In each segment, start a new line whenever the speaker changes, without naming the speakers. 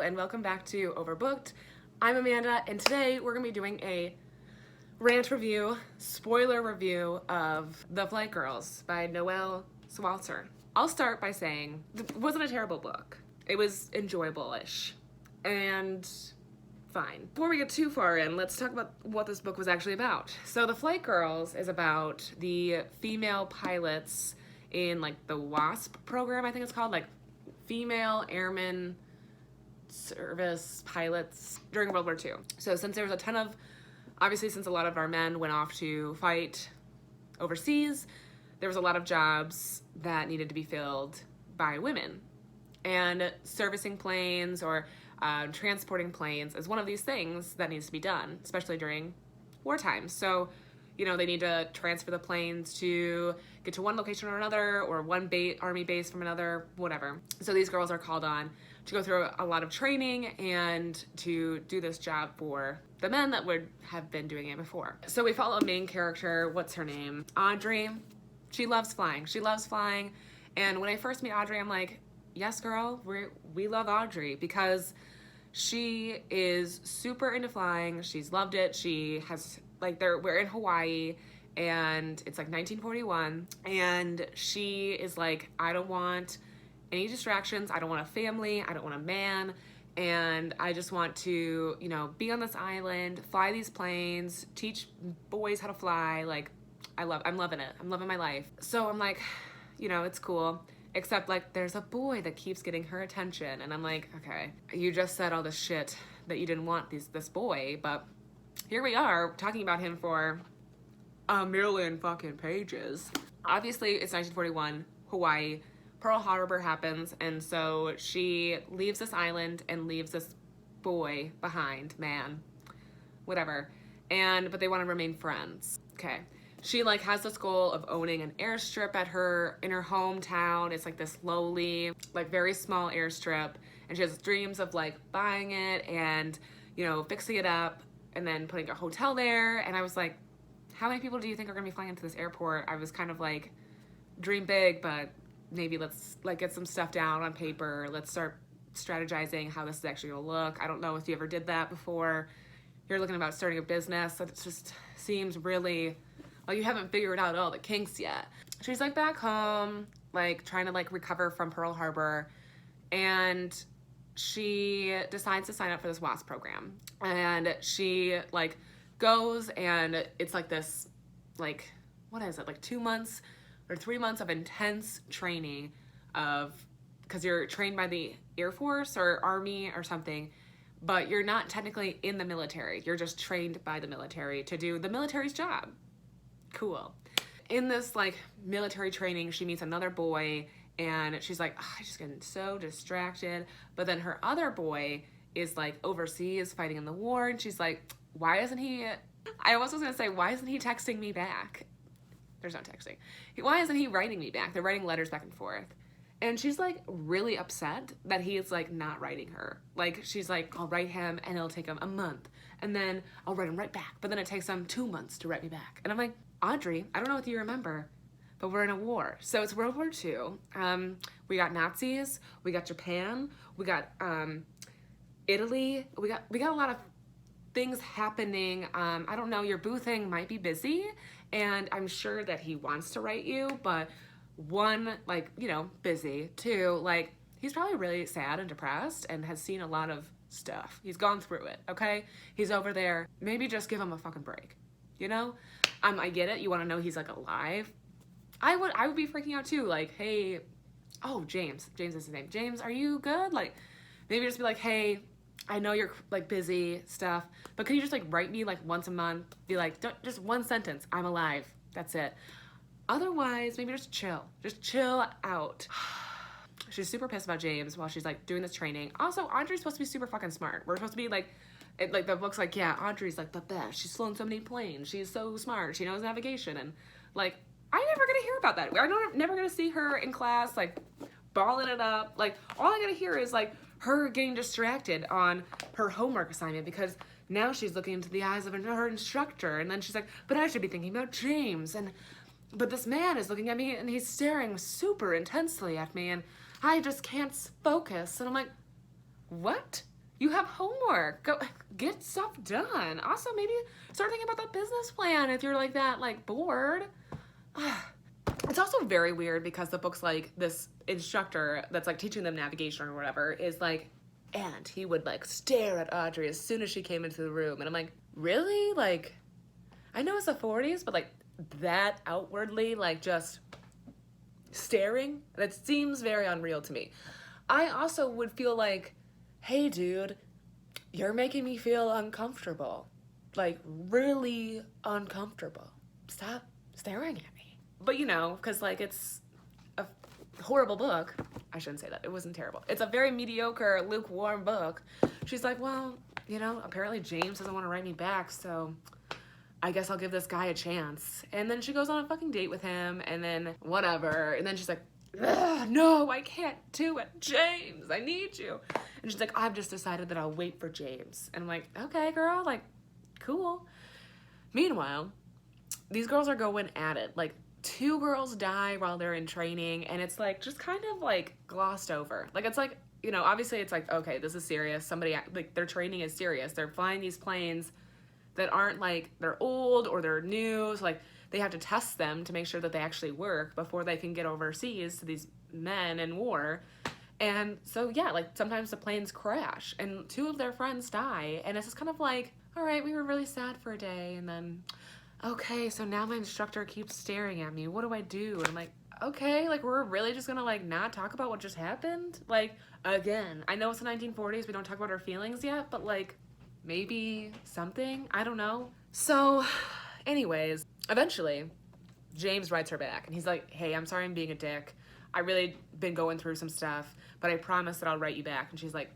and welcome back to Overbooked. I'm Amanda, and today we're going to be doing a rant review, spoiler review of The Flight Girls by Noelle Swalzer. I'll start by saying it wasn't a terrible book. It was enjoyable-ish and fine. Before we get too far in, let's talk about what this book was actually about. So The Flight Girls is about the female pilots in like the WASP program, I think it's called, like Female Airmen Service Pilots during World War II. So since there was a ton of, obviously since a lot of our men went off to fight overseas, there was a lot of jobs that needed to be filled by women. And servicing planes or transporting planes is one of these things that needs to be done, especially during wartime. So, you know, they need to transfer the planes to get to one location or another, or one army base from another, whatever. So these girls are called on to go through a lot of training and to do this job for the men that would have been doing it before. So we follow a main character, what's her name? Audrey. She loves flying. She loves flying. And when I first meet Audrey, I'm like, yes, girl, we love Audrey because she is super into flying. She's loved it. She has, like, we're in Hawaii and it's like 1941, and she is like, I don't want any distractions. I don't want a family. I don't want a man. And I just want to, you know, be on this island, fly these planes, teach boys how to fly. Like, I'm loving it. I'm loving my life. So I'm like, you know, it's cool. Except, like, there's a boy that keeps getting her attention. And I'm like, okay, you just said all this shit that you didn't want this boy, but here we are talking about him for a million fucking pages. Obviously, it's 1941, Hawaii. Pearl Harbor happens, and so she leaves this island and leaves this boy behind, man, whatever. But they want to remain friends. Okay. She like has this goal of owning an airstrip in her hometown. It's like this lowly, like very small airstrip, and she has dreams of like buying it and, you know, fixing it up and then putting a hotel there. And I was like, how many people do you think are gonna be flying into this airport? I was kind of like, dream big, but maybe let's like get some stuff down on paper. Let's start strategizing how this is actually gonna look. I don't know if you ever did that before. You're looking about starting a business, so it just seems really, well, you haven't figured out all the kinks yet. She's like back home, like trying to like recover from Pearl Harbor, and she decides to sign up for this WASP program. And she like goes, and it's like this, like, what is it, like 2 months or 3 months of intense training because you're trained by the Air Force or Army or something, but you're not technically in the military. You're just trained by the military to do the military's job. Cool. In this like military training, she meets another boy, and she's like, oh, I'm just getting so distracted. But then her other boy is like overseas fighting in the war, and she's like, why isn't he, I almost was gonna say, why isn't he texting me back? There's no texting. Why isn't he writing me back? They're writing letters back and forth. And she's like really upset that he is like not writing her. Like, she's like, I'll write him and it'll take him a month, and then I'll write him right back, but then it takes him 2 months to write me back. And I'm like, Audrey, I don't know if you remember, but we're in a war. So it's World War II. We got Nazis, we got Japan, we got Italy, we got a lot of things happening. I don't know, your boo thing might be busy, and I'm sure that he wants to write you, but one, like, you know, busy. Two, like, he's probably really sad and depressed and has seen a lot of stuff. He's gone through it, okay? He's over there. Maybe just give him a fucking break, you know? I get it. You want to know he's like alive. I would be freaking out too. Like, hey, oh, James is his name. James, are you good? Like, maybe just be like, hey, I know you're like busy stuff, but can you just like write me like once a month? Be like, just one sentence. I'm alive. That's it. Otherwise, maybe just chill out. She's super pissed about James while she's like doing this training. Also, Audrey's supposed to be super fucking smart. We're supposed to be like, the book's like, yeah, Audrey's like the best. She's flown so many planes. She's so smart. She knows navigation. And like, I never gonna hear about that. Never gonna see her in class like balling it up. Like, all I gotta hear is like her getting distracted on her homework assignment because now she's looking into the eyes of her instructor, and then she's like, but I should be thinking about James, but this man is looking at me and he's staring super intensely at me and I just can't focus. And I'm like, what? You have homework. Go get stuff done. Also, maybe start thinking about that business plan if you're like that, like bored. It's also very weird because the book's like this instructor that's like teaching them navigation or whatever is like, and he would like stare at Audrey as soon as she came into the room. And I'm like, really? Like, I know it's the 40s, but like that outwardly, like just staring, that seems very unreal to me. I also would feel like, hey dude, you're making me feel uncomfortable. Like really uncomfortable. Stop staring at me. But you know, because like it's a horrible book. I shouldn't say that. It wasn't terrible. It's a very mediocre, lukewarm book. She's like, well, you know, apparently James doesn't want to write me back, so I guess I'll give this guy a chance. And then she goes on a fucking date with him, and then whatever. And then she's like, no, I can't do it. James, I need you. And she's like, I've just decided that I'll wait for James. And I'm like, okay, girl, like, cool. Meanwhile, these girls are going at it. Like, 2 girls die while they're in training, and it's like just kind of like glossed over. Like, it's like, you know, obviously it's like, okay, this is serious. Somebody, like, their training is serious. They're flying these planes that aren't like, they're old or they're new. So like, they have to test them to make sure that they actually work before they can get overseas to these men in war. And so, yeah, like sometimes the planes crash and 2 of their friends die. And it's just kind of like, all right, we were really sad for a day. And then, okay, so now my instructor keeps staring at me. What do I do? And I'm like, okay, like we're really just gonna like not talk about what just happened? Like, again, I know it's the 1940s. We don't talk about our feelings yet, but like maybe something, I don't know. So anyways, eventually James writes her back and he's like, hey, I'm sorry I'm being a dick. I really been going through some stuff, but I promise that I'll write you back. And she's like,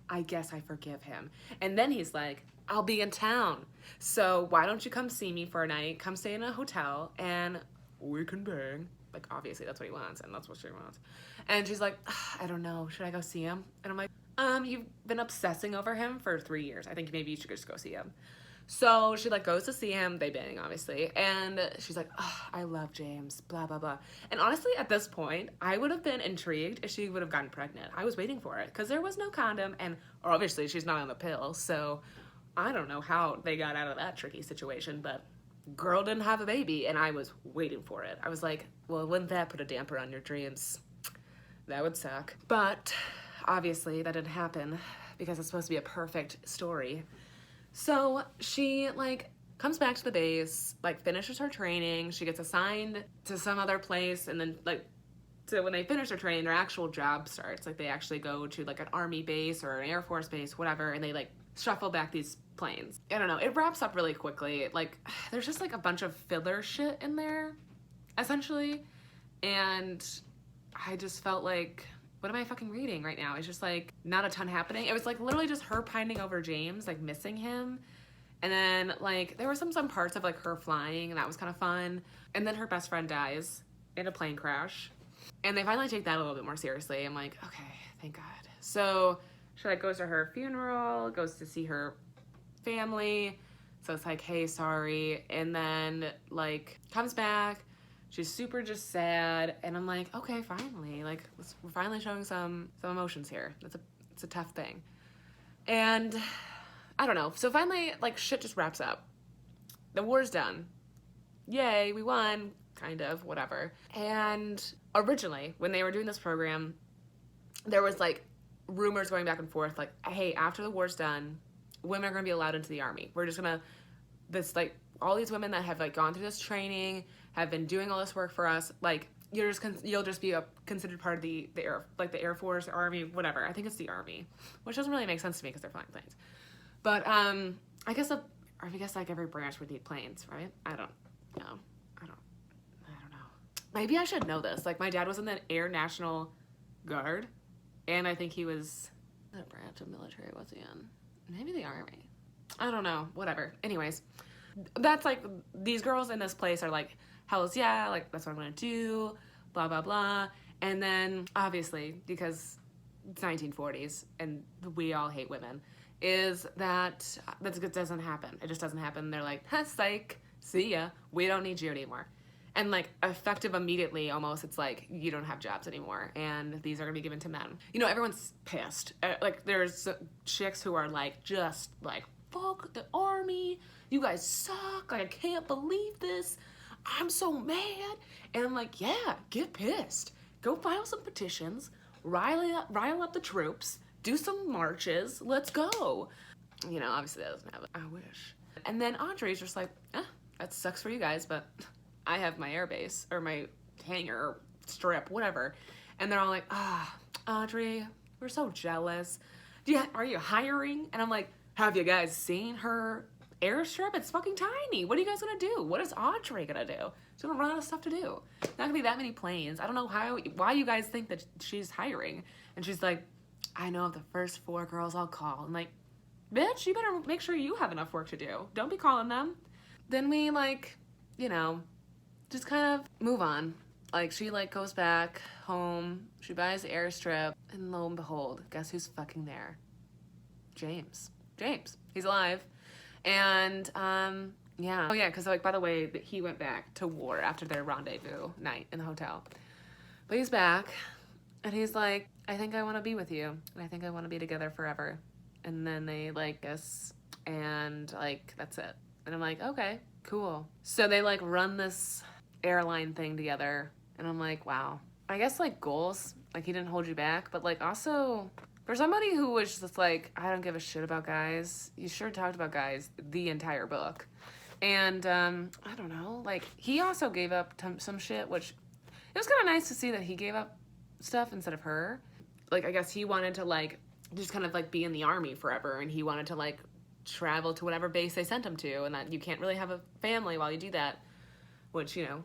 I guess I forgive him. And then he's like, I'll be in town, so why don't you come see me for a night, come stay in a hotel, and we can bang. Like, obviously that's what he wants, and that's what she wants. And she's like, I don't know, should I go see him? And I'm like, you've been obsessing over him for 3 years. I think maybe you should just go see him. So she like goes to see him, they bang obviously, and she's like, I love James, blah, blah, blah. And honestly, at this point, I would have been intrigued if she would have gotten pregnant. I was waiting for it, because there was no condom, and obviously she's not on the pill, so I don't know how they got out of that tricky situation, but girl didn't have a baby, and I was waiting for it. I was like, well, wouldn't that put a damper on your dreams? That would suck. But obviously that didn't happen, because it's supposed to be a perfect story. So she like comes back to the base, like finishes her training, she gets assigned to some other place, and then like, so when they finish their training, their actual job starts. Like they actually go to like an army base or an Air Force base, whatever, and they like shuffle back these planes. I don't know, it wraps up really quickly. Like there's just like a bunch of filler shit in there, essentially. And I just felt like, what am I fucking reading right now? It's just like not a ton happening. It was like literally just her pining over James, like missing him. And then like there were some parts of like her flying, and that was kind of fun. And then her best friend dies in a plane crash. And they finally take that a little bit more seriously. I'm like, okay, thank God. So she like goes to her funeral, goes to see her family. So it's like, hey, sorry. And then like comes back. She's super just sad. And I'm like, okay, finally. Like we're finally showing some emotions here. It's a tough thing. And I don't know. So finally like shit just wraps up. The war's done. Yay, we won. Kind of, whatever. And originally, when they were doing this program, there was like rumors going back and forth, like, hey, after the war's done, women are gonna be allowed into the army. We're just gonna, this like, all these women that have like gone through this training, have been doing all this work for us, like, you'll just be considered part of the Air Force, Army, whatever. I think it's the Army, which doesn't really make sense to me because they're flying planes. But I guess like every branch would need planes, right? I don't know. Maybe I should know this. Like, my dad was in the Air National Guard, and I think he was, what branch of military was he in? Maybe the Army. I don't know. Whatever. Anyways, that's like, these girls in this place are like, hells yeah, like, that's what I'm gonna do, blah, blah, blah. And then, obviously, because it's 1940s, and we all hate women, is that doesn't happen. It just doesn't happen. They're like, psych, see ya, we don't need you anymore. And like effective immediately, almost, it's like you don't have jobs anymore and these are gonna be given to men. You know, everyone's pissed. Like there's chicks who are like, just like, fuck the army, you guys suck, like I can't believe this, I'm so mad. And I'm like, yeah, get pissed, go file some petitions, rile up the troops, do some marches, let's go. You know, obviously that doesn't happen. I wish. And then Audrey's just like, that sucks for you guys, but I have my airbase, or my hangar, or strip, whatever. And they're all like, Audrey, we're so jealous. Are you hiring? And I'm like, have you guys seen her airstrip? It's fucking tiny. What are you guys gonna do? What is Audrey gonna do? She's gonna run out of stuff to do. Not gonna be that many planes. I don't know why you guys think that she's hiring. And she's like, I know of the first 4 girls I'll call. I'm like, bitch, you better make sure you have enough work to do. Don't be calling them. Then we like, you know, just kind of move on. Like she like goes back home, she buys the airstrip, and lo and behold, guess who's fucking there? James. He's alive. And yeah. Oh yeah, because like, by the way, he went back to war after their rendezvous night in the hotel. But he's back and he's like, I think I want to be with you. And I think I want to be together forever. And then they like kiss and like, that's it. And I'm like, okay, cool. So they like run this airline thing together. And I'm like, wow. I guess like goals, like he didn't hold you back, but like also for somebody who was just like, I don't give a shit about guys, you sure talked about guys the entire book. And I don't know, like he also gave up some shit, which it was kind of nice to see that he gave up stuff instead of her. Like I guess he wanted to like just kind of like be in the army forever, and he wanted to like travel to whatever base they sent him to, and that you can't really have a family while you do that, which, you know,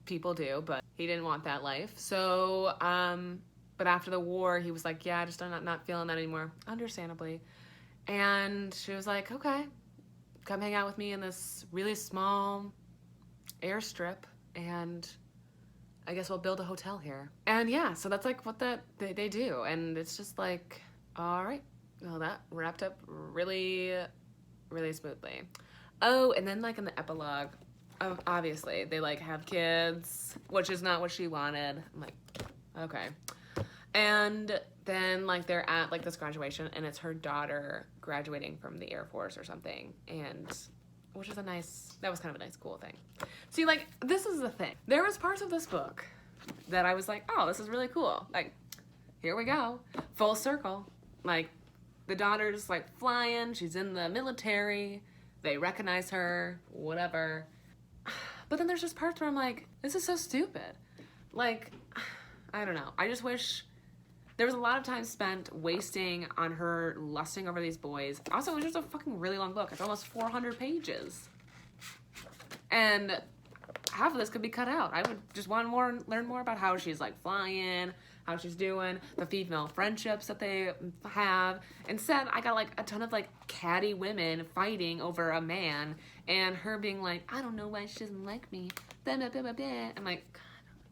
people do, but he didn't want that life. So but after the war he was like, yeah, just not feeling that anymore, understandably. And she was like, okay, come hang out with me in this really small airstrip, and I guess we'll build a hotel here. And yeah, so that's like what they do. And it's just like, all right, well, that wrapped up really, really smoothly. Oh, and then like in the epilogue, obviously they like have kids, which is not what she wanted. I'm like, okay. And then like they're at like this graduation, and it's her daughter graduating from the Air Force or something, and which is that was kind of a nice, cool thing. See, like, this is the thing. There was parts of this book that I was like, oh, this is really cool. Like, here we go, full circle. Like, the daughter's like flying, she's in the military, they recognize her, whatever. But then there's just parts where I'm like, this is so stupid. Like, I don't know. I just wish there was a lot of time spent wasting on her lusting over these boys. Also, it was just a fucking really long book. It's almost 400 pages. And half of this could be cut out. I would just want to learn more about how she's like flying, how she's doing, the female friendships that they have. Instead, I got like a ton of like catty women fighting over a man, and her being like, I don't know why she doesn't like me. Blah, blah, blah, blah, blah. I'm like,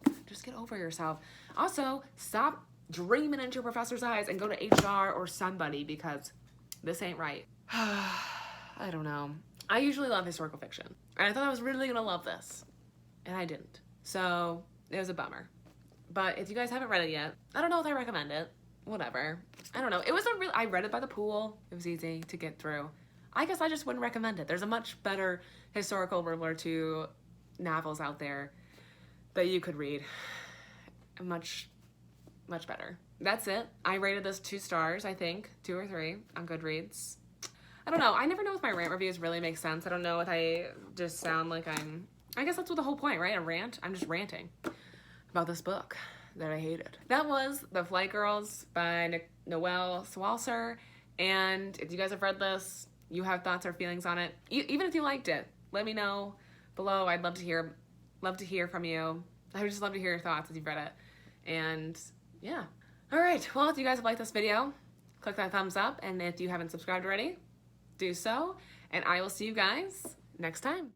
God, just get over yourself. Also, stop dreaming into your professor's eyes and go to HR or somebody, because this ain't right. I don't know. I usually love historical fiction, and I thought I was really gonna love this, and I didn't. So it was a bummer. But if you guys haven't read it yet, I don't know if I recommend it. Whatever. I don't know. It was I read it by the pool. It was easy to get through. I guess I just wouldn't recommend it. There's a much better historical World War II novels out there that you could read. Much better. That's it. I rated this 2 stars, I think. 2 or 3 on Goodreads. I don't know. I never know if my rant reviews really make sense. I don't know if I just sound like I guess that's what the whole point, right? A rant? I'm just ranting about this book that I hated. That was The Flight Girls by Noelle Swalser. And if you guys have read this, you have thoughts or feelings on it, even if you liked it, let me know below. I'd love to hear from you. I would just love to hear your thoughts as you've read it. And yeah. All right. Well, if you guys have liked this video, click that thumbs up. And if you haven't subscribed already, do so. And I will see you guys next time.